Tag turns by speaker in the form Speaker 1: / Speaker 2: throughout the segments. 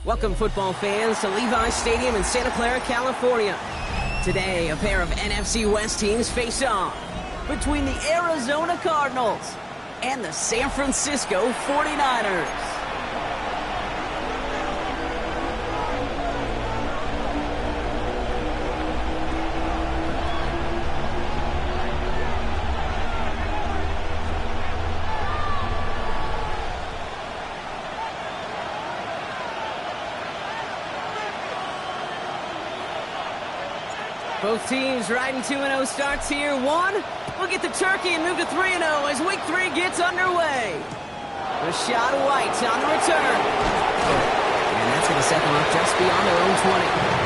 Speaker 1: Welcome, football fans, to Levi's Stadium in Santa Clara, California. Today, a pair of NFC West teams face off between the Arizona Cardinals and the San Francisco 49ers. Both teams riding 2-0 starts here. One, we'll get the turkey and move to 3-0 as Week 3 gets underway. Rashad White on the return. And that's going to set them up just beyond their own 20.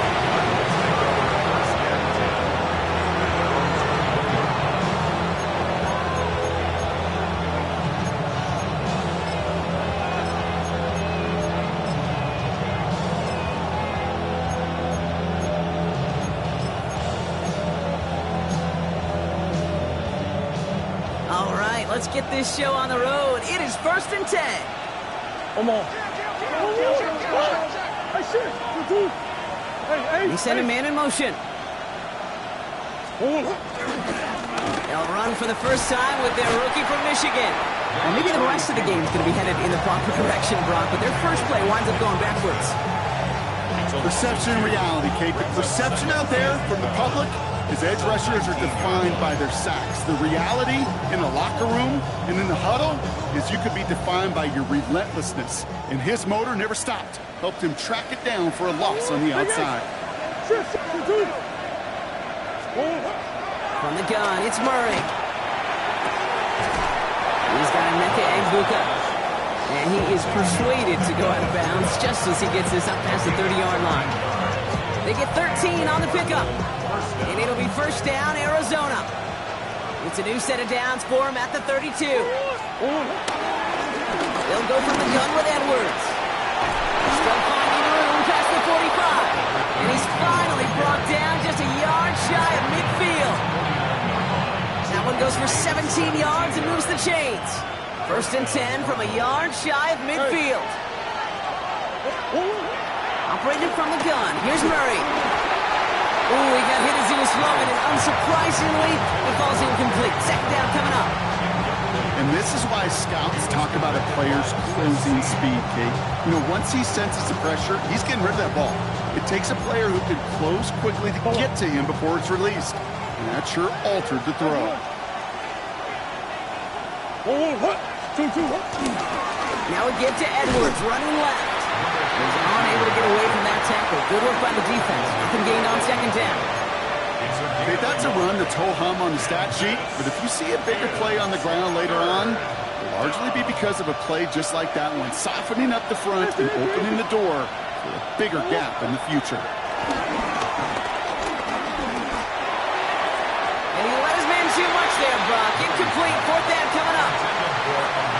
Speaker 1: Let's get this show on the road. It is 1st and 10. He sent a man in motion. They'll run for the first time with their rookie from Michigan. And maybe the rest of the game is going to be headed in the proper direction, Brock, but their first play winds up going backwards.
Speaker 2: Perception and reality, Kate. The perception out there from the public is edge rushers are defined by their sacks. The reality in the locker room and in the huddle is you could be defined by your relentlessness. And his motor never stopped. Helped him track it down for a loss on the outside.
Speaker 1: From the gun, it's Murray. He's got Emeka Egbuka. And he is persuaded to go out of bounds just as he gets this up past the 30-yard line. They get 13 on the pickup. And it'll be first down, Arizona. It's a new set of downs for him at the 32. They'll go from the gun with Edwards. Still finding room past the 45. And he's finally brought down just a yard shy of midfield. That one goes for 17 yards and moves the chains. 1st and 10 from a yard shy of midfield. Operated from the gun. Here's Murray. Ooh, he got hit as he was throwing, and unsurprisingly, it falls incomplete. Second down coming up.
Speaker 2: And this is why scouts talk about a player's closing speed, Kate. You know, once he senses the pressure, he's getting rid of that ball. It takes a player who can close quickly to get to him before it's released. And that sure altered the throw.
Speaker 1: Now we get to Edwards running left. He's unable to get away from that tackle. Good work by the defense. Nothing gained on second down.
Speaker 2: Okay, that's a run that's ho-hum on the stat sheet, but if you see a bigger play on the ground later on, it'll largely be because of a play just like that one, softening up the front and opening the door for a bigger gap in the future.
Speaker 1: And he let his man too much there, Brock. Incomplete. 4th down coming up.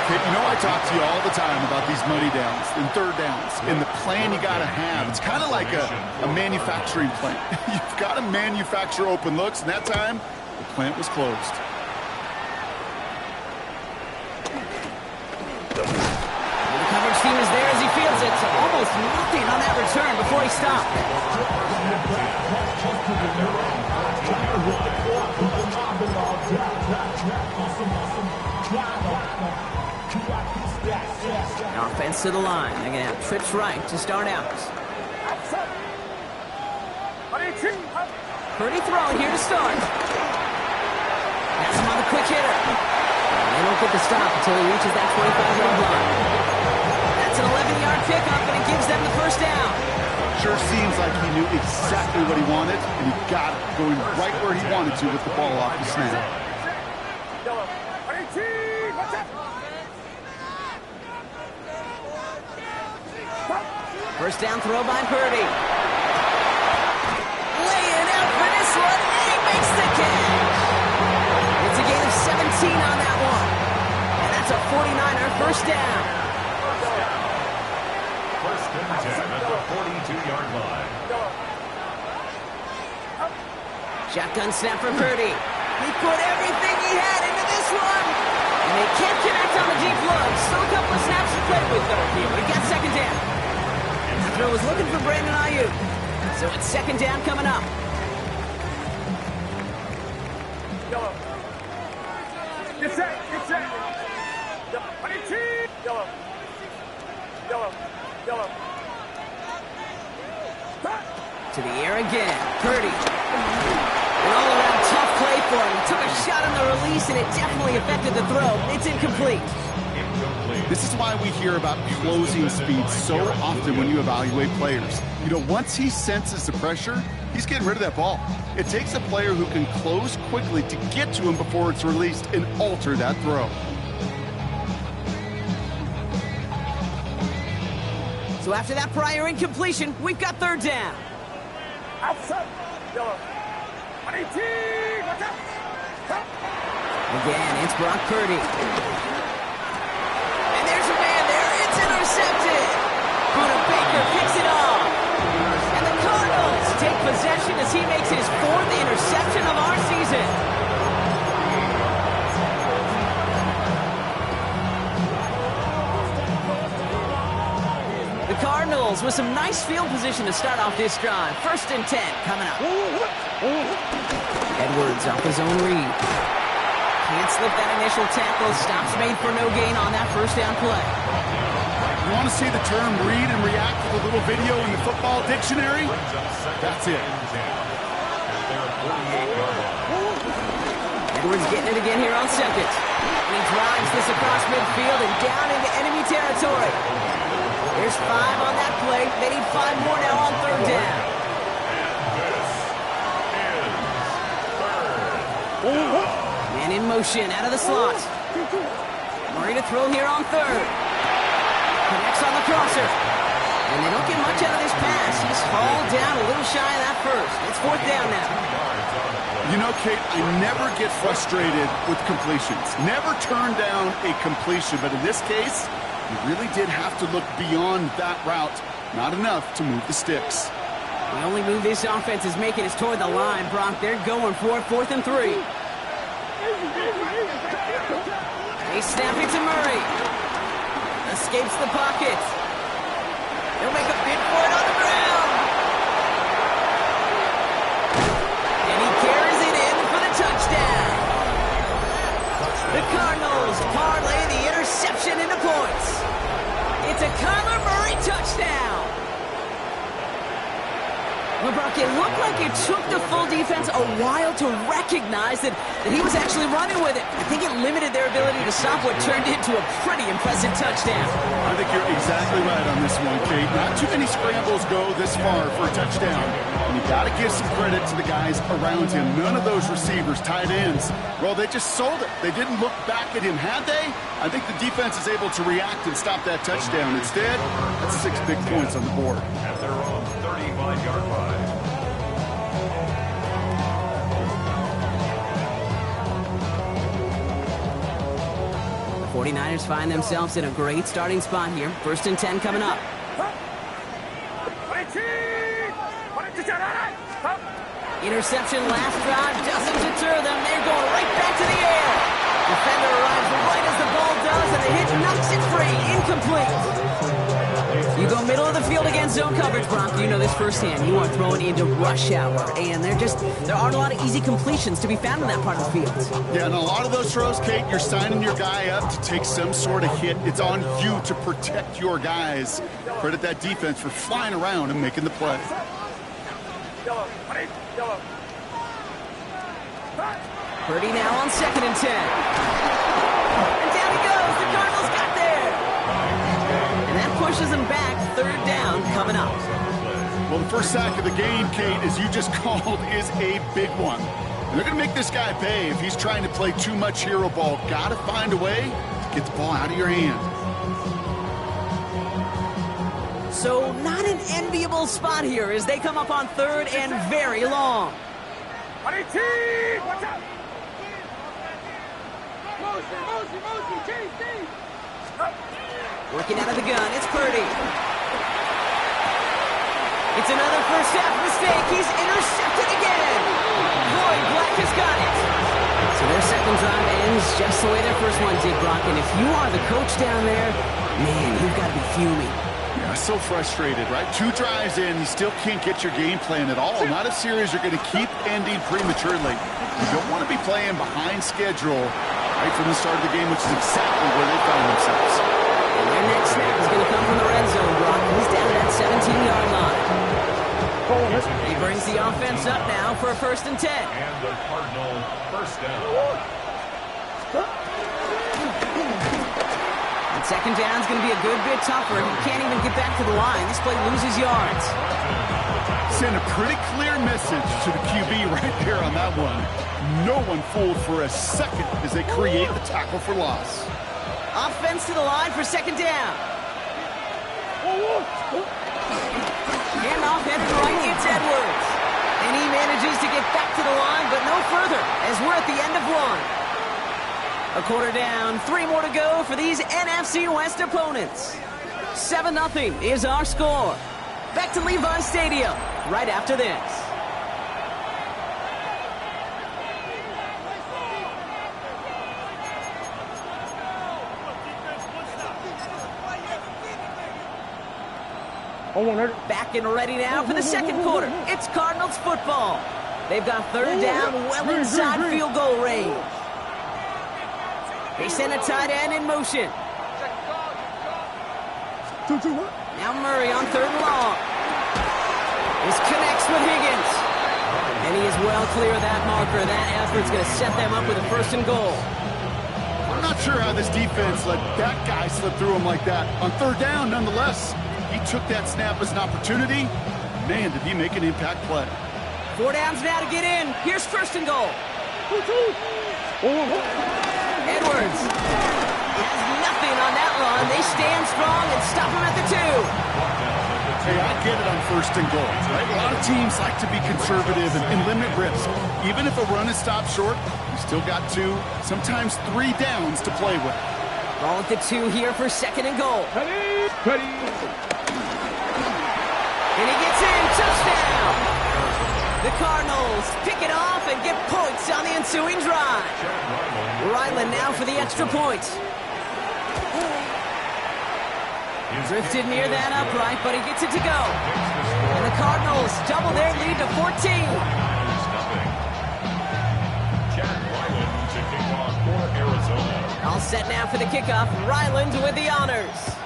Speaker 2: Kate, you know I talk to you all the time about these money downs and third downs and the plan you got to have. It's kind of like a manufacturing plant. You've got to manufacture open looks, and that time, the plant was closed.
Speaker 1: The coverage team is there as he fields it, so almost nothing on that return before he stopped. Offense to the line. They're going to have trips right to start out. Purdy throwing here to start. Has him on the quick hitter. They don't get the stop until he reaches that 25-yard line. That's an 11-yard pickup, and it gives them the first down.
Speaker 2: Sure seems like he knew exactly what he wanted, and he got it going right where he wanted to with the ball off the snap.
Speaker 1: First down throw by Purdy. Laying out for this one, and he makes the catch. It's a gain of 17 on that one. And that's a 49er first down.
Speaker 3: 1st and 10 at the 42-yard line.
Speaker 1: Shotgun snap for Purdy. He put everything he had into this one. And they can't connect on the deep look. Still a couple of snaps to play with, though, here. We got second down. throw was looking for Brandon Ayuk. So it's second down coming up.
Speaker 4: Yellow. Get set. Get set. Yellow. Yellow. Yellow.
Speaker 1: To the air again. Purdy. An all-around tough play for him. He took a shot on the release, and it definitely affected the throw. It's incomplete.
Speaker 2: This is why we hear about closing speed so often when you evaluate players. You know, once he senses the pressure, he's getting rid of that ball. It takes a player who can close quickly to get to him before it's released and alter that throw.
Speaker 1: So after that prior incompletion, we've got third down.
Speaker 4: Outside. Yellow. 18. Watch out.
Speaker 1: Again, it's Brock Purdy. And there's a man there. It's intercepted. Buda Baker picks it off. And the Cardinals take possession as he makes his fourth interception of our season. The Cardinals with some nice field position to start off this drive. 1st and 10 coming up. Edwards off his own read. Can't slip that initial tackle. Stops made for no gain on that first down play.
Speaker 2: You want to see the term read and react with a little video in the football dictionary? That's it.
Speaker 1: Edwards getting it again here on second. And he drives this across midfield and down into enemy territory. There's 5 on that play. They need 5 more now on third down. Man in motion out of the slot. Murray to throw here on third. Connects on the crosser. And they don't get much out of this pass. He's hauled down a little shy of that first. It's 4th down now.
Speaker 2: You know, Kate, I never get frustrated with completions. Never turn down a completion. But in this case, you really did have to look beyond that route. Not enough to move the sticks.
Speaker 1: The only move this offense is making is toward the line, Brock. They're going for it, 4th and 3. They snap it to Murray. Escapes the pocket. He'll make a bid for it on the ground. And he carries it in for the touchdown. The Cardinals parlay the interception into points. It's a Kyler Murray touchdown. Well, Brock, it looked like it took the full defense a while to recognize that he was actually running with it. I think it limited their ability to stop what turned into a pretty impressive touchdown.
Speaker 2: I think you're exactly right on this one, Kate. Not too many scrambles go this far for a touchdown. And you got to give some credit to the guys around him. None of those receivers, tight ends, well, they just sold it. They didn't look back at him. Had they? I think the defense is able to react and stop that touchdown. Instead, that's 6 big points on the board.
Speaker 3: At their own 35-yard line.
Speaker 1: The 49ers find themselves in a great starting spot here. 1st and 10 coming up. Interception last drive doesn't deter them. They're going right back to the air. Defender arrives right as the ball does, and the hit knocks it free. Incomplete. You go middle of the field against zone coverage, Brock. You know this firsthand. You are throwing into rush hour, and there aren't a lot of easy completions to be found in that part of the field.
Speaker 2: Yeah, and a lot of those throws, Kate, you're signing your guy up to take some sort of hit. It's on you to protect your guys. Credit that defense for flying around and making the play.
Speaker 1: Purdy now on 2nd and 10. And down he goes. The Cardinals got there. And that pushes them back. 3rd down coming up.
Speaker 2: Well, the first sack of the game, Kate, as you just called, is a big one. And they're going to make this guy pay if he's trying to play too much hero ball. Got to find a way to get the ball out of your hand.
Speaker 1: So not an enviable spot here as they come up on 3rd and very long.
Speaker 4: Watch out!
Speaker 1: Working out of the gun, it's Purdy. It's another first half mistake. He's intercepted again. Lloyd Black has got it. So their second drive ends just the way their first one did, Brock. And if you are the coach down there, man, you've got to be fuming.
Speaker 2: Yeah, So frustrated, right? 2 drives in, you still can't get your game plan at all. Not a series you're going to keep ending prematurely. You don't want to be playing behind schedule right from the start of the game, which is exactly where they found themselves.
Speaker 1: And their next snap is going to come from the red zone, Brock. He's down at that 17-yard line. He brings the offense up now for a 1st and 10.
Speaker 3: And the Cardinal first down.
Speaker 1: And 2nd down is going to be a good bit tougher. He can't even get back to the line. This play loses yards.
Speaker 2: Send a pretty clear message to the QB right there on that one. No one fooled for a second as they create the tackle for loss.
Speaker 1: Offense to the line for 2nd down. Handoff headed right, it's Edwards. And he manages to get back to the line, but no further, as we're at the end of 1. A quarter down, 3 more to go for these NFC West opponents. 7-0 is our score. Back to Levi Stadium right after this. Back and ready now for the 2nd quarter. It's Cardinals football. They've got 3rd down, well inside field goal range. They send a tight end in motion. Now Murray on 3rd and long. This connects with Higgins. And he is well clear of that marker. That effort's going to set them up with a 1st and goal.
Speaker 2: I'm not sure how this defense let that guy slip through him like that. On 3rd down, nonetheless, he took that snap as an opportunity. Man, did he make an impact play.
Speaker 1: 4 downs now to get in. Here's 1st and goal. Edwards has nothing on that run. They stand strong and stop him at the 2.
Speaker 2: Hey, I get it on 1st and goal, right? A lot of teams like to be conservative and limit risk. Even if a run is stopped short, you still got 2, sometimes 3 downs to play with.
Speaker 1: Ball at the 2 here for 2nd and goal.
Speaker 4: Ready.
Speaker 1: And he gets in. Touchdown. The Cardinals pick it off and get points on the ensuing drive. Ryland now for the extra point. Drifted near that upright, but he gets it to go. And the Cardinals double their lead to 14. All set now for the kickoff. Ryland with the honors.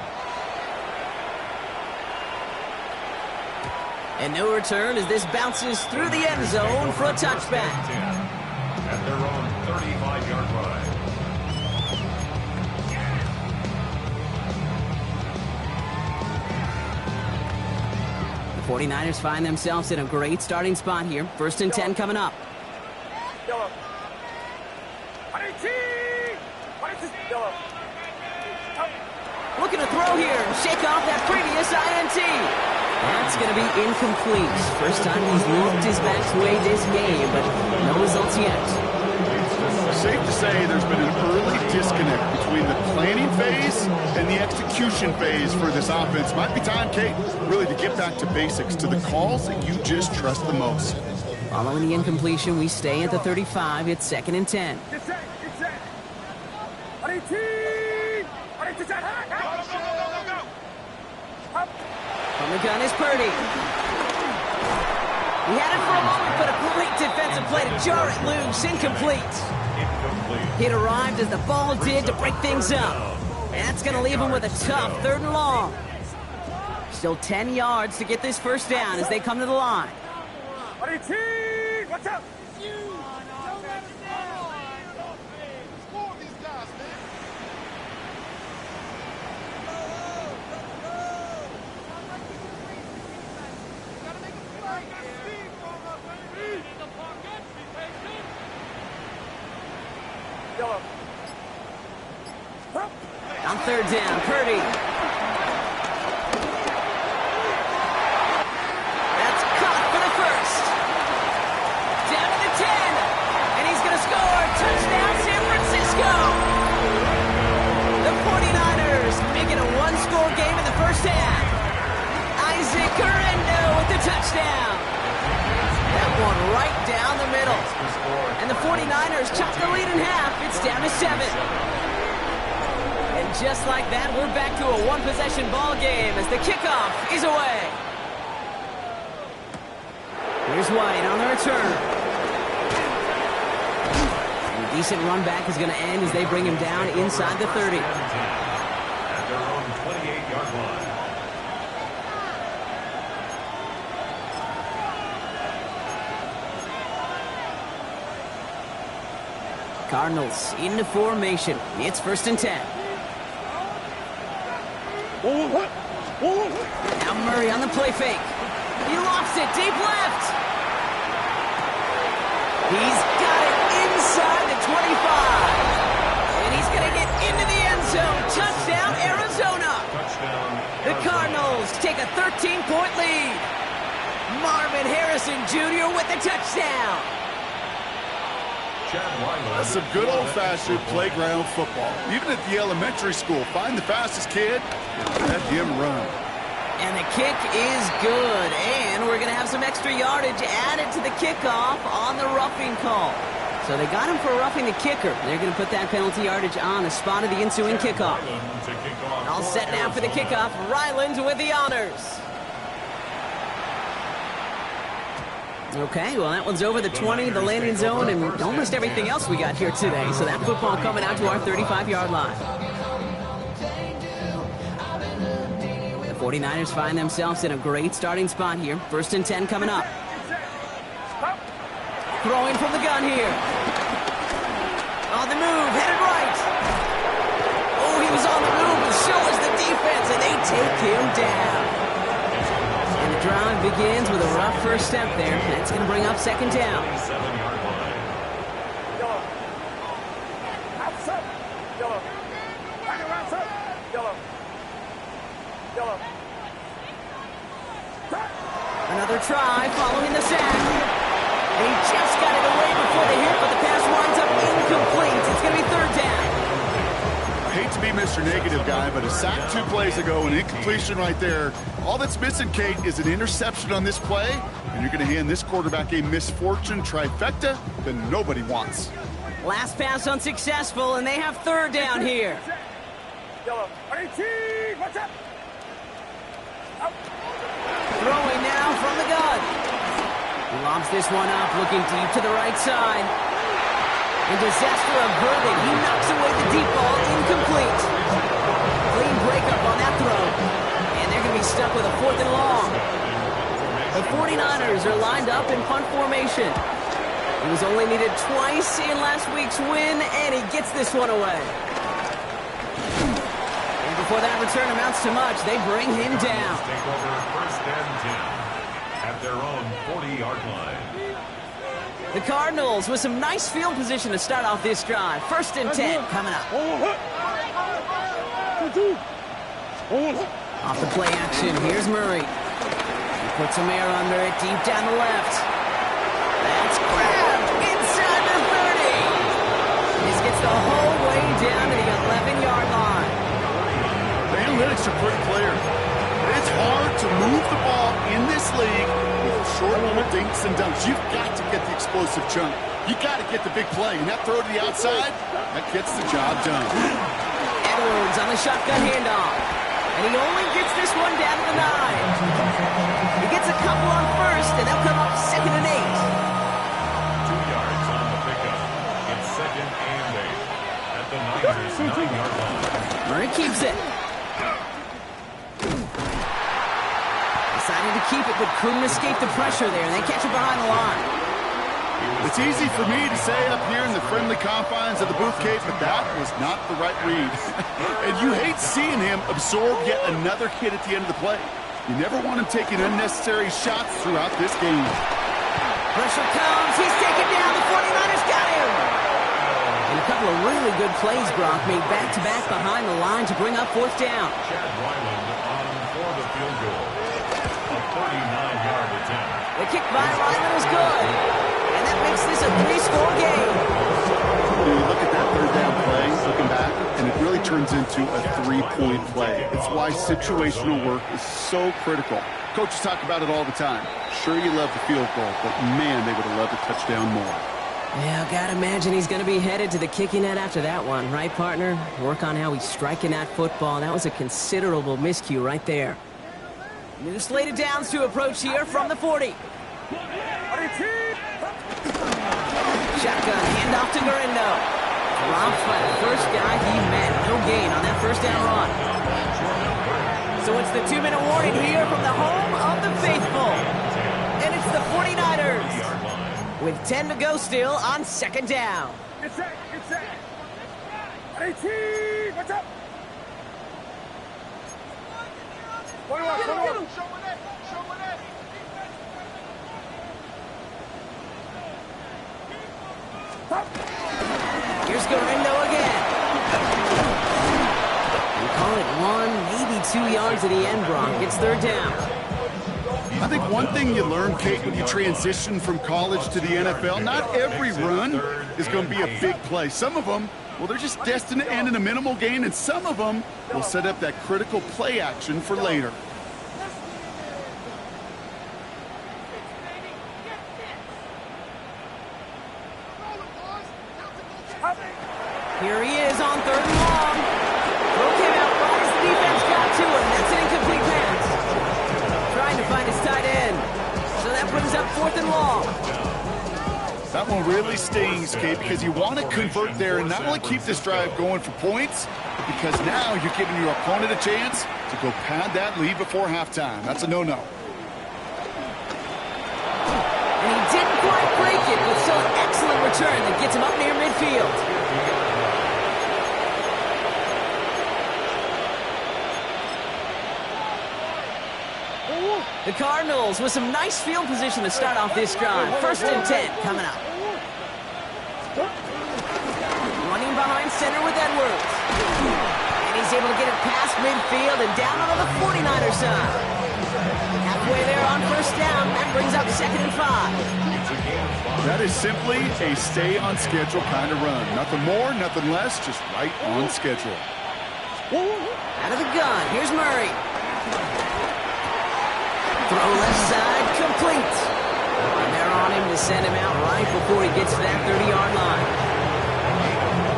Speaker 1: And no return as this bounces through the end zone for a touchback.
Speaker 3: At their own 35-yard line.
Speaker 1: The 49ers find themselves in a great starting spot here. 1st and 10 coming up. Looking to throw here. Shake off that previous INT. That's going to be incomplete. First time he's looked his best way this game, but no results yet.
Speaker 2: Safe to say there's been an early disconnect between the planning phase and the execution phase for this offense. Might be time, Kate, really to get back to basics, to the calls that you just trust the most.
Speaker 1: Following the incompletion, we stay at the 35. It's 2nd and 10.
Speaker 4: Get set.
Speaker 1: From the gun is Purdy. He had it for a moment, but a great defensive play to jar it loose. Incomplete. It arrived as the ball did to break things up. That's going to leave him with a tough 3rd and long. Still 10 yards to get this 1st down as they come to the line.
Speaker 4: Watch out.
Speaker 1: On 3rd down, Purdy. That's caught for the 1st. Down to the 10. And he's going to score. Touchdown, San Francisco. The 49ers make it a 1-score game in the 1st half. Isaac Correndo with the touchdown. That one right down the middle. And the 49ers chop the lead in half. It's down to 7. And just like that, we're back to a one-possession ball game as the kickoff is away. Here's White on the return. And a decent run back is going to end as they bring him down inside the 30.
Speaker 3: At their own 28-yard line.
Speaker 1: Cardinals into formation. It's 1st and 10. Now Murray on the play fake. He lofts it deep left. He's got it inside the 25. And he's going to get into the end zone. Touchdown, Arizona. The Cardinals take a 13-point lead. Marvin Harrison Jr. with the touchdown.
Speaker 2: That's some good old-fashioned playground football. Even at the elementary school, find the fastest kid and let him run.
Speaker 1: And the kick is good. And we're going to have some extra yardage added to the kickoff on the roughing call. So they got him for roughing the kicker. They're going to put that penalty yardage on the spot of the ensuing kickoff. All set now for the kickoff. Ryland with the honors. Okay, well, that one's over the 20, the landing zone, and almost everything else we got here today. So that football coming out to our 35-yard line. The 49ers find themselves in a great starting spot here. 1st and 10 coming up. Throwing from the gun here. On the move, headed right. Oh, he was on the move, and so was the defense, and they take him down. And the drive begins with a rough first step there. That's going to bring up 2nd down. Another try following the sack. And he just got it away before the hit, but the pass winds up incomplete. It's going to be 3rd down.
Speaker 2: I hate to be Mr. Negative guy, but a sack 2 plays ago, an incompletion right there. All that's missing, Kate, is an interception on this play, and you're going to hand this quarterback a misfortune trifecta that nobody wants.
Speaker 1: Last pass unsuccessful, and they have 3rd down here. Throwing now from the gun. He lobs this one up, looking deep to the right side. And disaster averted. He knocks away the deep ball, incomplete. Clean breakup on that throw. And they're going to be stuck with a 4th and long. The 49ers are lined up in punt formation. He was only needed twice in last week's win, and he gets this one away. And before that return amounts to much, they bring him down.
Speaker 3: Take over 1st and 10 at their own 40-yard line.
Speaker 1: The Cardinals with some nice field position to start off this drive. 1st and 10 coming up. Off the play action, here's Murray. He puts some air under it, deep down the left. That's grabbed inside the 30. This gets the whole way down to the 11-yard line.
Speaker 2: The analytics are pretty clear. It's hard to move the ball in this league with short little dinks and dunks. You've got to get the explosive chunk. You got to get the big play. And that throw to the outside, that gets the job done.
Speaker 1: Edwards on the shotgun handoff. And he only gets this one down to the 9. He gets a couple on 1st, and they'll come up 2nd and 8.
Speaker 3: 2 yards on the pickup. It's 2nd and 8 at the Niners' 9-yard line.
Speaker 1: Murray keeps it. Decided to keep it, but couldn't escape the pressure there. They catch it behind the line.
Speaker 2: It's easy for me to say up here in the friendly confines of the booth, Kate, but that was not the right read. And you hate seeing him absorb yet another hit at the end of the play. You never want him taking unnecessary shots throughout this game.
Speaker 1: Pressure comes. He's taken down. The 49ers got him. And a couple of really good plays, Brock, made back-to-back behind the line to bring up 4th down.
Speaker 3: Chad Ryland on for the field goal. A 39-yard attempt.
Speaker 1: The kick by Ryland is good. And that makes this a 3-score game.
Speaker 2: You look at that 3rd down play, looking back, and it really turns into a 3-point play. It's why situational work is so critical. Coaches talk about it all the time. Sure, you love the field goal, but man, they would have loved a touchdown more.
Speaker 1: Yeah, gotta imagine he's gonna be headed to the kicking net after that one, right, partner? Work on how he's striking that football. That was a considerable miscue right there. New slate of downs to approach here from the 40. Shotgun handoff to Garindo. Drops by the first guy he met. No gain on that first down run. So it's the 2-minute warning here from the home of the faithful. And it's the 49ers. With 10 to go still on second down.
Speaker 4: Get set, get set. 18, what's up? 21, 21.
Speaker 1: Here's Garindo again. We call it 1, maybe 2 yards at the end, Bronk. It's third down.
Speaker 2: I think one thing you learn, Kate, when you transition from college to the NFL, not every run is going to be a big play. Some of them, well, they're just destined to end in a minimal gain, and some of them will set up that critical play action for later.
Speaker 1: Here he is on third and long. Throw came out right as the defense got to him. That's an incomplete pass. Trying to find his tight end. So that brings up fourth and long.
Speaker 2: That one really stings, Kate, because you want to convert there and not only keep this drive going for points, but because now you're giving your opponent a chance to go pad that lead before halftime. That's a no-no.
Speaker 1: And he didn't quite break it, but still an excellent return that gets him up near midfield. The Cardinals with some nice field position to start off this drive. First and 10 coming up. Running behind center with Edwards. And he's able to get it past midfield and down onto the 49er side. Halfway there on first down. That brings up second and 5.
Speaker 2: That is simply a stay-on-schedule kind of run. Nothing more, nothing less, just right on schedule.
Speaker 1: Out of the gun, here's Murray. Throw left side, complete. And they're on him to send him out right before he gets to that 30-yard line.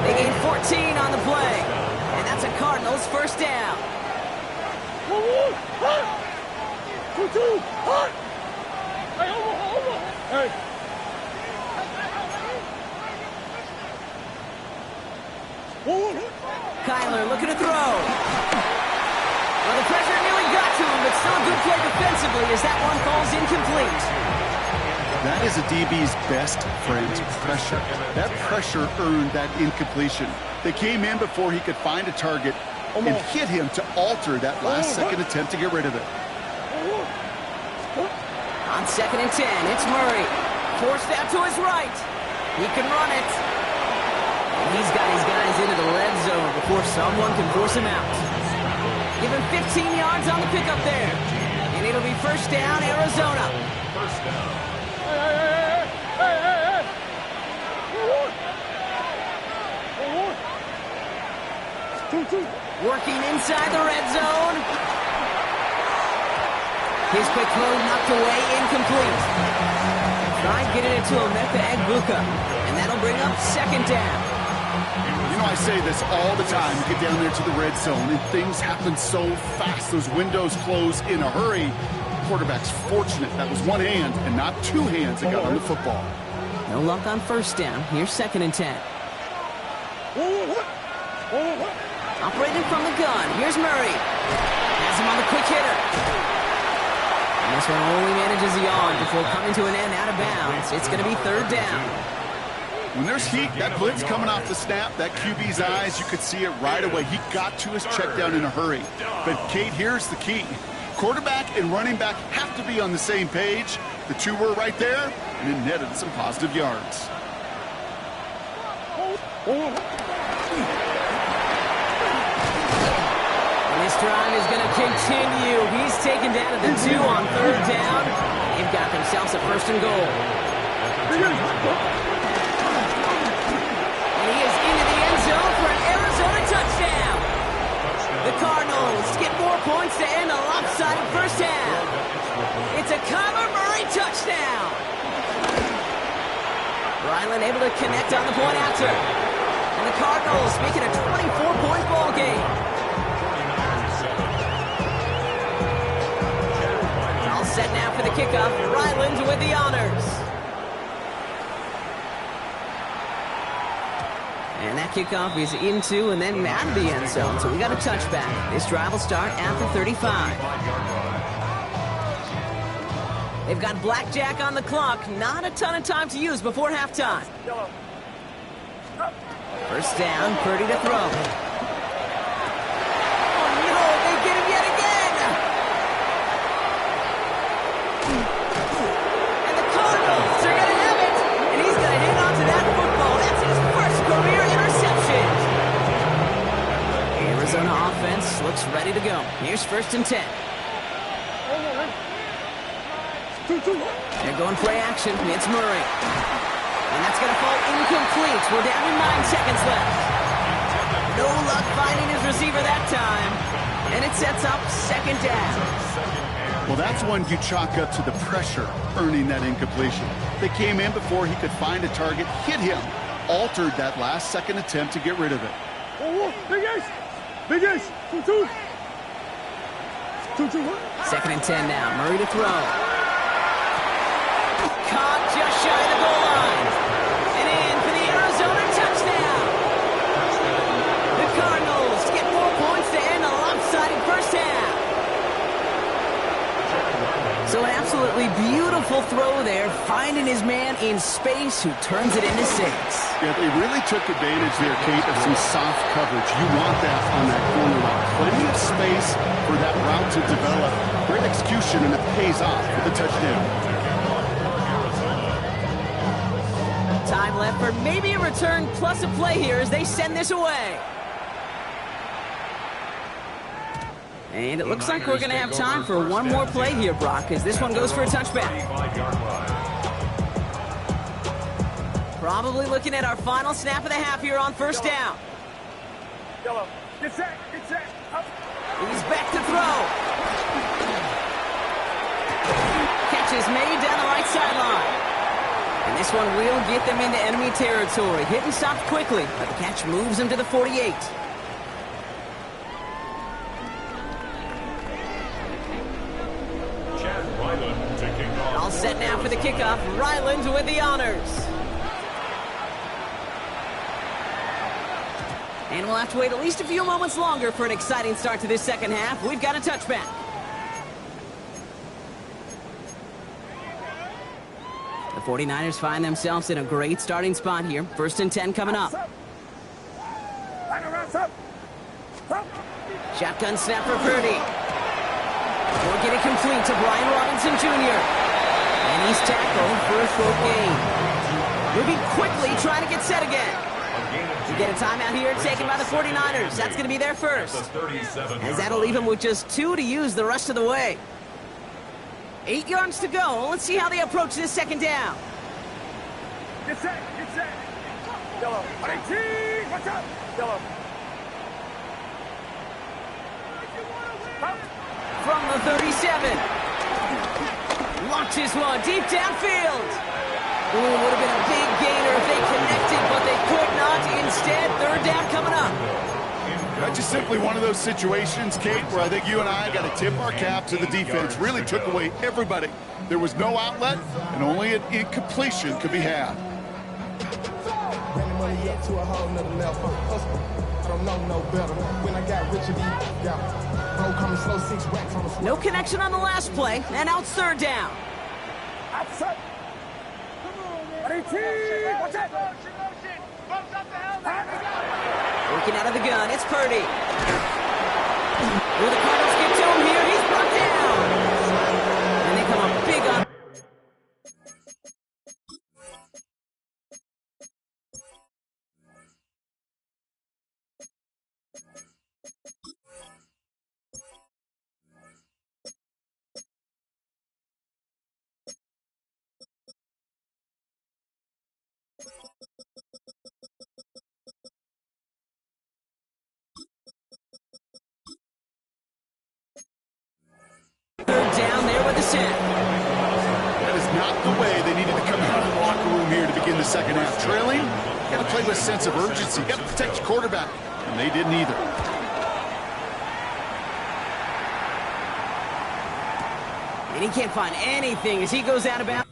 Speaker 1: They gain 14 on the play. And that's a Cardinals first down. Kyler looking to throw. Well, the pressure nearly got to him, but still a good play defensively as that one falls incomplete.
Speaker 2: That is a DB's best friend, pressure. That pressure earned that incompletion. They came in before he could find a target and hit him to alter that last-second attempt to get rid of it.
Speaker 1: On second and 10, it's Murray. Forced out to his right. He can run it. And he's got his guys into the red zone before someone can force him out. Give him 15 yards on the pickup there. And it'll be first down, Arizona.
Speaker 3: First down.
Speaker 1: Working inside the red zone. His quick throw knocked away, incomplete. Trying getting it to Emeka Egbuka. And that'll bring up second down.
Speaker 2: You know, I say this all the time. You get down there to the red zone, and things happen so fast. Those windows close in a hurry. The quarterback's fortunate that was one hand and not two hands that got on the football.
Speaker 1: No luck on first down. Here's second and 10. Operating from the gun. Here's Murray. Has him on the quick hitter. And this one only manages the on before coming to an end out of bounds. It's going to be third down.
Speaker 2: When there's heat, that blitz coming off the snap, that QB's eyes, you could see it right away. He got to his check down in a hurry. But, Kate, here's the key. Quarterback and running back have to be on the same page. The two were right there, and it netted some positive yards.
Speaker 1: And this drive is going to continue. He's taken down at the 2 on third down. They've got themselves a first and goal. The Cardinals get 4 points to end a lopsided first half. It's a Kyler Murray touchdown. Ryland able to connect on the point after. And the Cardinals making a 24-point ball game. All set now for the kickoff. Ryland with the honors. And that kickoff is into and then out of the end zone. So we got a touchback. This drive will start at the 35. They've got Blackjack on the clock. Not a ton of time to use before halftime. First down, Purdy to throw. Oh no, they get him yet again! And the Cardinals are going to have it! And he's going to hang on to that football. That's his first career interception. Arizona offense looks ready to go. Here's 1st and 10. They're going play action. It's Murray. And that's going to fall incomplete. We're down to 9 seconds left. No luck finding his receiver that time. And it sets up 2nd down.
Speaker 2: Well, that's one you chalk up to the pressure earning that incompletion. They came in before he could find a target, hit him, altered that last second attempt to get rid of it.
Speaker 4: Big ace! Big ace! 2-2! 2-2, what?
Speaker 1: 2nd and 10 now. Murray to throw. Caught just shy of the goal line. And in for the Arizona touchdown. The Cardinals get 4 points to end a lopsided first half. So an absolutely beautiful throw there, finding his man in space who turns it into 6.
Speaker 2: Yeah, they really took advantage there, Kate, of some soft coverage. You want that on that corner route. Plenty of space for that route to develop. Great execution, and it pays off with the touchdown.
Speaker 1: Time left for maybe a return plus a play here as they send this away. And it looks like we're going to have time for one more play here, Brock, as this one goes for a touchback. Probably looking at our final snap of the half here on 1st down.
Speaker 4: Yellow. Get set! Get set! Up!
Speaker 1: He's back to throw. Catch is made down the right sideline. And this one will get them into enemy territory. Hit and stop quickly, but the catch moves him to the 48. All set now for the kickoff. Ryland with the honors. And we'll have to wait at least a few moments longer for an exciting start to this second half. We've got a touchback. The 49ers find themselves in a great starting spot here. 1st and 10 coming up. Shotgun snap for Purdy. We'll get it complete to Brian Robinson Jr. And he's tackled for a short gain. Moving quickly, trying to get set again. We get a timeout here taken by the 49ers. That's going to be their first. As that'll leave him with just 2 to use the rest of the way. 8 yards to go. Let's see how they approach this 2nd down.
Speaker 4: Get set! Get set! Yellow. 18! Watch out! Yellow.
Speaker 1: From the 37. Launches one deep downfield. Ooh, would have been a big gainer if they connected, but they could not. Instead, 3rd down coming up.
Speaker 2: That's just simply one of those situations, Kate, where I think you and I got to tip our cap to the defense. Really took away everybody. There was no outlet, and only an incompletion could be had.
Speaker 1: No connection on the last play, and now it's 3rd down.
Speaker 4: Outside. 18! Watch out!
Speaker 1: Working out of the gun, it's Purdy. Will the Cardinals get to him here? He's brought down. And they come up big on. Down there with the sack.
Speaker 2: That is not the way they needed to come out of the locker room here to begin the second half. Trailing, you got to play with a sense of urgency. You got to protect your quarterback, and they didn't either.
Speaker 1: And he can't find anything as he goes out of bounds.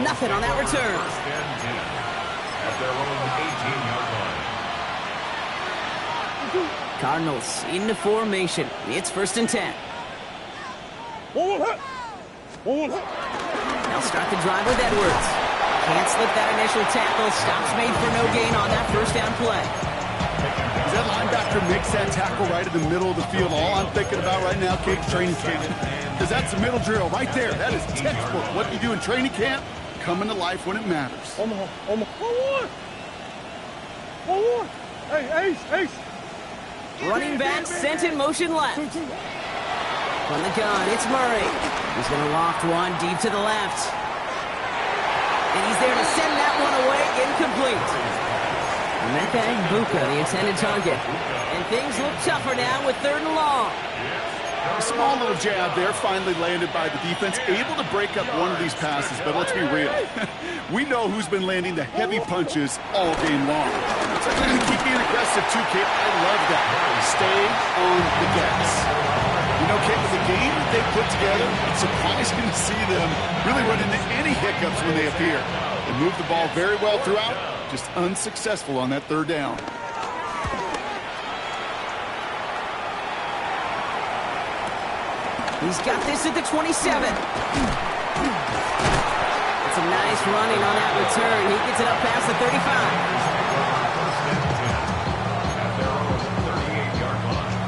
Speaker 1: Nothing on that return.
Speaker 3: First and 10 at their own 18-yard line.
Speaker 1: Cardinals into formation. It's first and 10. They'll start the drive with Edwards. Can't slip that initial tackle. Stops made for no gain on that first down play.
Speaker 2: As that linebacker makes that tackle right in the middle of the field, all I'm thinking about right now, Kate, training camp. Because that's the middle drill right there. That is textbook. What you do in training camp, coming to life when it matters.
Speaker 4: Hey, Ace.
Speaker 1: Running back sent in motion left. From the gun, it's Murray. He's going to loft one deep to the left. And he's there to send that one away, incomplete. Mecca Buka, the intended target. And things look tougher now with 3rd and long.
Speaker 2: A small little jab there, finally landed by the defense. Able to break up one of these passes, but let's be real. We know who's been landing the heavy punches all game long. So they're going to keep being aggressive too, Kate. I love that. Stay on the gas. You know, Kate, with the game that they put together, it's surprising to see them really run into any hiccups when they appear. They move the ball very well throughout, just unsuccessful on that 3rd down.
Speaker 1: He's got this at the 27. It's a nice running on that return. He gets it up past the 35.
Speaker 3: At their own 38-yard line.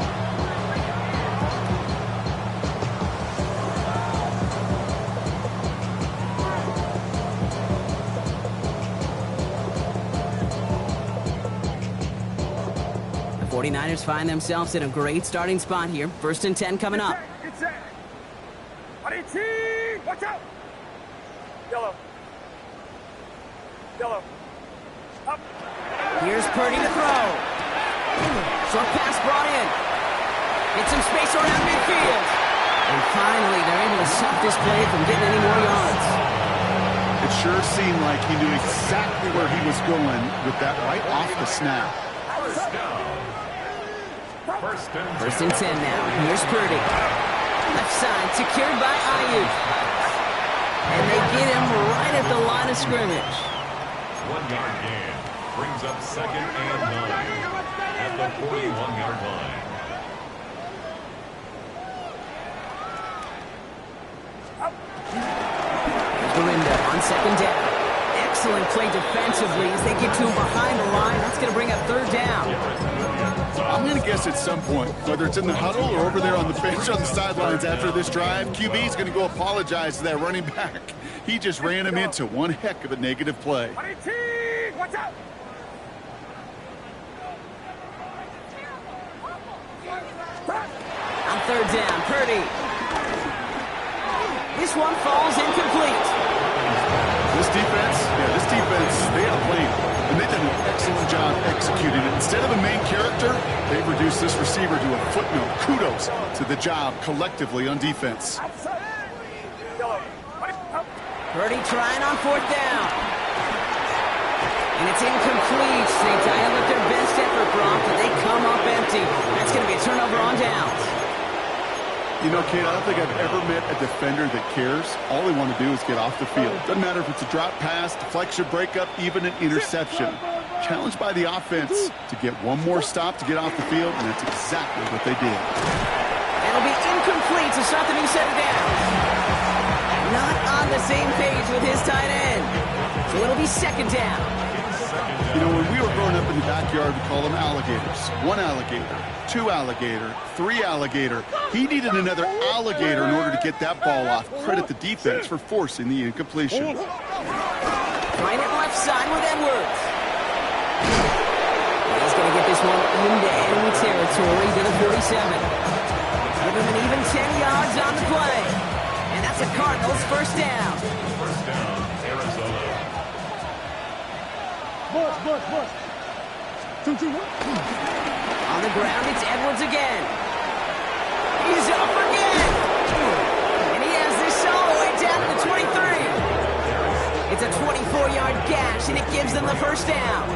Speaker 1: The 49ers find themselves in a great starting spot here. First and 10 coming up.
Speaker 4: Get set. Watch out. Yellow. Up.
Speaker 1: Here's Purdy to throw. Short pass brought in. Get some space around midfield. And finally, they're able to stop this play from getting any more yards.
Speaker 2: It sure seemed like he knew exactly where he was going with that right off the snap.
Speaker 3: First down.
Speaker 1: First and 10 now. Here's Purdy. Left side secured by Ayuk. And they get him right at the line of scrimmage.
Speaker 3: 1-yard gain brings up 2nd and 9 at the 41-yard line.
Speaker 1: Dorinda on 2nd down. Excellent play defensively as they get to him behind the line. That's going to bring up 3rd down.
Speaker 2: I'm going to guess at some point, whether it's in the huddle or over there on the bench on the sidelines after this drive, QB is going to go apologize to that running back. He just ran him into one heck of a negative play.
Speaker 4: Watch out.
Speaker 1: On 3rd down, Purdy. This one falls incomplete.
Speaker 2: This defense, they got a plan. And they did an excellent job executing it. Instead of a main character, they've reduced this receiver to a footnote. Kudos to the job collectively on defense.
Speaker 1: Purdy trying on 4th down. And it's incomplete. They dial up their best effort, Brock, but they come up empty. That's going to be a turnover on downs.
Speaker 2: You know, Kate, I don't think I've ever met a defender that cares. All they want to do is get off the field. Doesn't matter if it's a drop pass, deflection, breakup, even an interception. Challenged by the offense to get one more stop to get off the field, and that's exactly what they did.
Speaker 1: That'll be incomplete to start the new set of downs. Not on the same page with his tight end. So it'll be 2nd down.
Speaker 2: You know, when we were growing up in the backyard, we called them alligators. 1 alligator, 2 alligator, 3 alligator. He needed another alligator in order to get that ball off. Credit the defense for forcing the incompletion.
Speaker 1: Trying it left side with Edwards. He's going to get this one into enemy territory to the 47. Give him an even 10 yards on the play. And that's a Cardinals first down.
Speaker 3: First down
Speaker 4: Bus. 2-1.
Speaker 1: On the ground, it's Edwards again. He's up again. And he has this all the way down to the 23. It's a 24-yard gash, and it gives them the first down.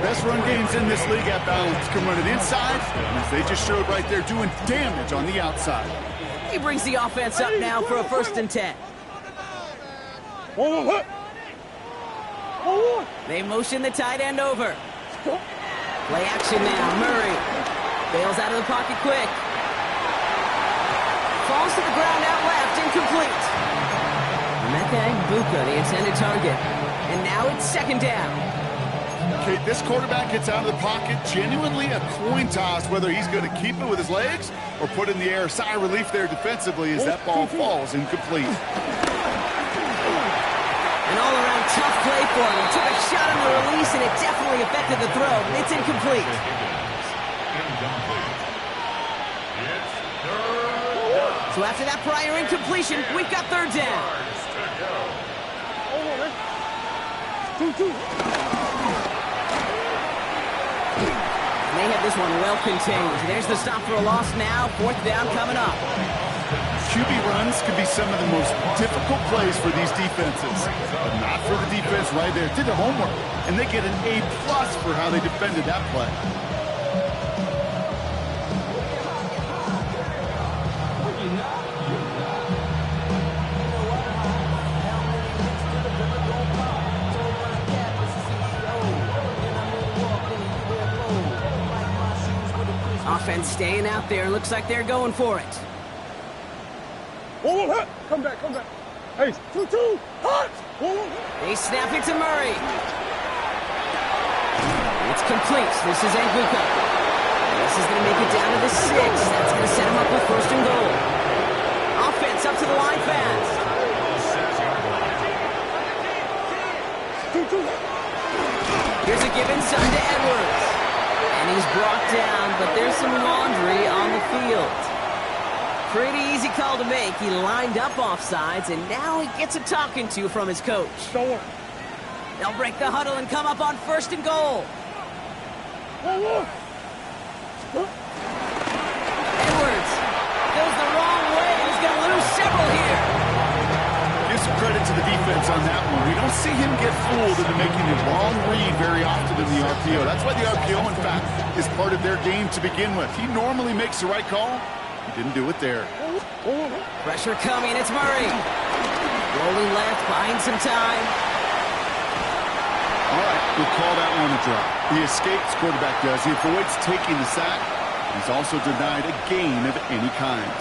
Speaker 2: Best run games in this league at balance can run it inside, as they just showed right there, doing damage on the outside.
Speaker 1: He brings the offense up now for a 1st and 10. They motion the tight end over. Play action now. Murray bails out of the pocket quick. Falls to the ground out left, incomplete. Blackmagic, the intended target. And now it's 2nd down.
Speaker 2: Okay, this quarterback gets out of the pocket, genuinely a coin toss whether he's going to keep it with his legs or put it in the air. Sigh of relief there defensively as that ball falls incomplete.
Speaker 1: An all-around tough play for him. He took a shot on the release, and it definitely affected the throw, but it's incomplete. So after that prior incompletion, we've got 3rd down. They have this one well contained. There's the stop for a loss now. 4th down coming up.
Speaker 2: QB runs can be some of the most difficult plays for these defenses, but not for the defense right there. Did the homework, and they get an A+ for how they defended that play.
Speaker 1: Offense staying out there. Looks like they're going for it.
Speaker 4: Come back. Hey, 2-2. Hot.
Speaker 1: They snap it to Murray. It's complete. This is Anguka. This is going to make it down to the 6. That's going to set him up with 1st and goal. Offense up to the line fast. Here's a give inside to Edwards. And he's brought down, but there's some laundry on the field. Pretty easy call to make. He lined up offsides, and now he gets a talking to from his coach. They'll break the huddle and come up on 1st and goal. Edwards goes the wrong way. He's going to lose several here.
Speaker 2: Give some credit to the defense on that one. We don't see him get fooled into making the wrong read very often in the RPO. That's why the RPO, in fact, is part of their game to begin with. He normally makes the right call. He didn't do it there.
Speaker 1: Pressure coming. It's Murray. Rolling left, buying some time.
Speaker 2: All right, we'll call that one a drop. He escapes, quarterback does. He avoids taking the sack. He's also denied a gain of any kind.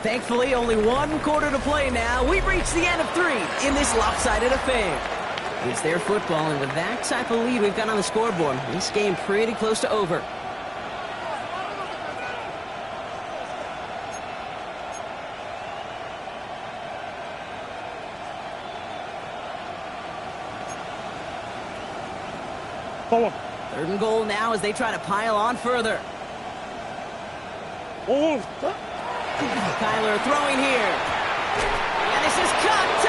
Speaker 1: Thankfully, only 1 quarter to play now. We've reached the end of 3 in this lopsided affair. It's their football, and with that type of lead we've got on the scoreboard, this game pretty close to over.
Speaker 4: Forward.
Speaker 1: 3rd and goal now as they try to pile on further. Kyler throwing here. And this is cut.